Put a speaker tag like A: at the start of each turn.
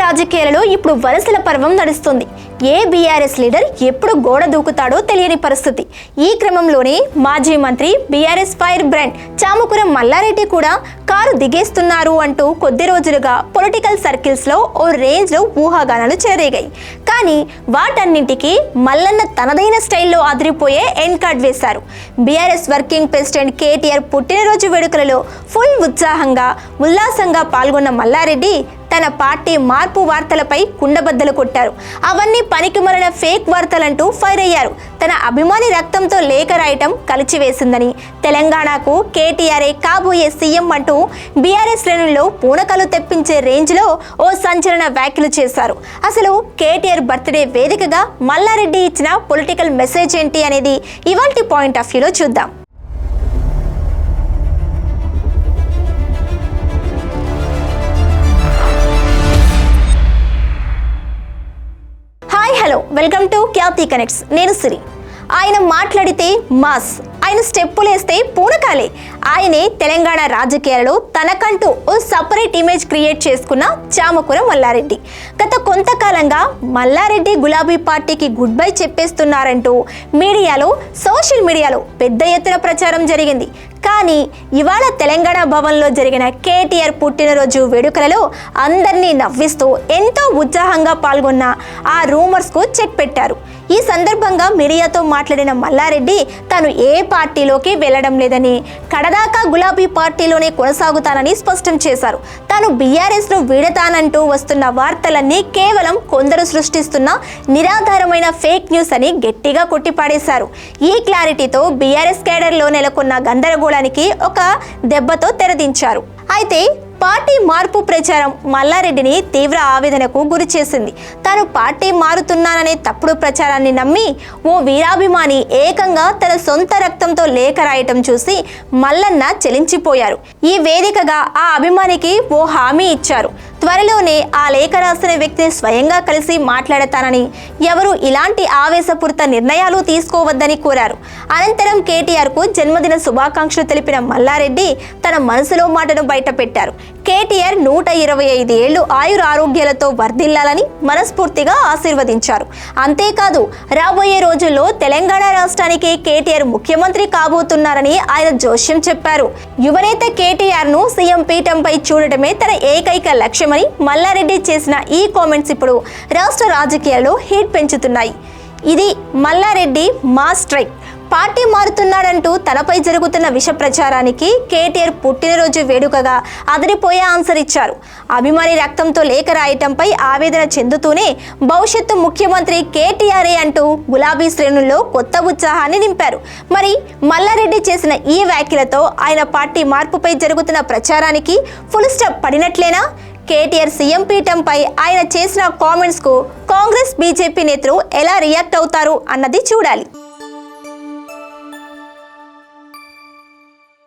A: రాజకీయాలలో ఇప్పుడు వలసల పర్వం నడుస్తుంది. ఏ బీఆర్ఎస్ లీడర్ ఎప్పుడు గోడ దూకుతాడో తెలియని పరిస్థితి. ఈ క్రమంలోనే మాజీ మంత్రి బీఆర్ఎస్ ఫైర్ బ్రాండ్ చామకూరం మల్లారెడ్డి కూడా కారు దిగేస్తున్నారు అంటూ కొద్ది రోజులుగా పొలిటికల్ సర్కిల్స్ లో ఓ రేంజ్ లో ఊహాగానాలు చెరేగాయి. కానీ వాటన్నింటికి మల్లన్న తనదైన స్టైల్లో అదిరిపోయే ఎండ్ కార్డ్ వేశారు. బీఆర్ఎస్ వర్కింగ్ ప్రెసిడెంట్ కేటీఆర్ పుట్టినరోజు వేడుకలలో ఫుల్ ఉల్లాసంగా పాల్గొన్న మల్లారెడ్డి తన పార్టీ మార్పు వార్తలపై కుండబద్దలు కొట్టారు. అవన్నీ పనికిమాలిన ఫేక్ వార్తలంటూ ఫైర్ అయ్యారు. తన అభిమాని రక్తంతో లేఖ రాయటం కలిచివేసిందని, తెలంగాణకు కేటీఆర్ఏ కాబోయే సీఎం అంటూ బీఆర్ఎస్ శ్రేణుల్లో పూనకాలు తెప్పించే రేంజ్లో ఓ సంచలన వ్యాఖ్యలు చేశారు. అసలు కేటీఆర్ బర్త్డే వేదికగా మల్లారెడ్డి ఇచ్చిన పొలిటికల్ మెసేజ్ ఏంటి అనేది ఇవాల్టి పాయింట్ ఆఫ్ వ్యూలో చూద్దాం. Hello, welcome to Khyati connects. నేను సిరి. ఆయన మాట్లాడితే మాస్, ఆయన స్టెప్పులు వేస్తే పూనకాలే. ఆయనే తెలంగాణ రాజకీయాలలో తనకంటూ ఓ సపరేట్ ఇమేజ్ క్రియేట్ చేసుకున్న చామకూరం మల్లారెడ్డి. గత కొంతకాలంగా మల్లారెడ్డి గులాబీ పార్టీకి గుడ్ బై చెప్పేస్తున్నారంటూ సోషల్ మీడియాలో పెద్ద ఎత్తున ప్రచారం జరిగింది. కానీ ఇవాళ తెలంగాణ భవన్లో జరిగిన కేటీఆర్ పుట్టినరోజు వేడుకలలో అందరినీ నవ్విస్తూ ఎంతో ఉత్సాహంగా పాల్గొన్న ఆ రూమర్స్కు చెక్ పెట్టారు. ఈ సందర్భంగా మీడియాతో మాట్లాడిన మల్లారెడ్డి తాను ఏ పార్టీలోకి వెళ్లడం లేదని, కడదాకా గులాబీ పార్టీలోనే కొనసాగుతానని స్పష్టం చేశారు. తాను బీఆర్ఎస్ను వీడతానంటూ వస్తున్న వార్తలన్నీ కేవలం కొందరు సృష్టిస్తున్న నిరాధారమైన ఫేక్ న్యూస్ అని గట్టిగా కొట్టిపాడేశారు. ఈ క్లారిటీతో బీఆర్ఎస్ కేడర్లో నెలకొన్న గందరగోళానికి ఒక దెబ్బతో తెరదించారు. అయితే పార్టీ మార్పు ప్రచారం మల్లారెడ్డిని తీవ్ర ఆవేదనకు గురి చేసింది. తాను పార్టీ మారుతున్నాననే తప్పుడు ప్రచారాన్ని నమ్మి ఓ వీరాభిమాని ఏకంగా తన సొంత రక్తంతో లేఖ రాయటం చూసి మల్లన్న చెలించిపోయారు. ఈ వేదికగా ఆ అభిమానికి ఓ హామీ ఇచ్చారు. త్వరలోనే ఆ లేఖ రాసిన వ్యక్తిని స్వయంగా కలిసి మాట్లాడతానని, ఎవరు ఇలాంటి ఆవేశపూరిత నిర్ణయాలు తీసుకోవద్దని కోరారు. అనంతరం కేటీఆర్కు జన్మదిన శుభాకాంక్షలు తెలిపిన మల్లారెడ్డి తన మనసులో మాటను బయటపెట్టారు. కేటీఆర్ 125 ఏళ్లు ఆయుర ఆరోగ్యాలతో వర్ధిల్లాలని మనస్ఫూర్తిగా ఆశీర్వదించారు. అంతేకాదు, రాబోయే రోజుల్లో తెలంగాణ రాష్ట్రానికి కేటీఆర్ ముఖ్యమంత్రి కాబోతున్నారని ఆయన జోష్యం చెప్పారు. యువనేత కేటీఆర్ ను సీఎం పీఠంపై చూడటమే తన ఏకైక లక్ష్యమని మల్లారెడ్డి చేసిన ఈ కామెంట్స్ ఇప్పుడు రాష్ట్ర రాజకీయాల్లో హీట్ పెంచుతున్నాయి. ఇది మల్లారెడ్డి మాస్ స్ట్రైక్. పార్టీ మారుతున్నాడంటూ తనపై జరుగుతున్న విష ప్రచారానికి కేటీఆర్ పుట్టినరోజు వేడుకగా అదిరిపోయే ఆన్సర్ ఇచ్చారు. అభిమాని రక్తంతో లేఖ రాయటంపై ఆవేదన చెందుతూనే భవిష్యత్తు ముఖ్యమంత్రి కేటీఆర్ఏ అంటూ గులాబీ శ్రేణుల్లో కొత్త ఉత్సాహాన్ని నింపారు. మరి మల్లారెడ్డి చేసిన ఈ వ్యాఖ్యలతో ఆయన పార్టీ మార్పుపై జరుగుతున్న ప్రచారానికి ఫుల్ స్టాప్ పడినట్లేనా? కేటీఆర్ సీఎం పీఠంపై ఆయన చేసిన కామెంట్స్కు కాంగ్రెస్, బీజేపీ నేతలు ఎలా రియాక్ట్ అవుతారు అన్నది చూడాలి.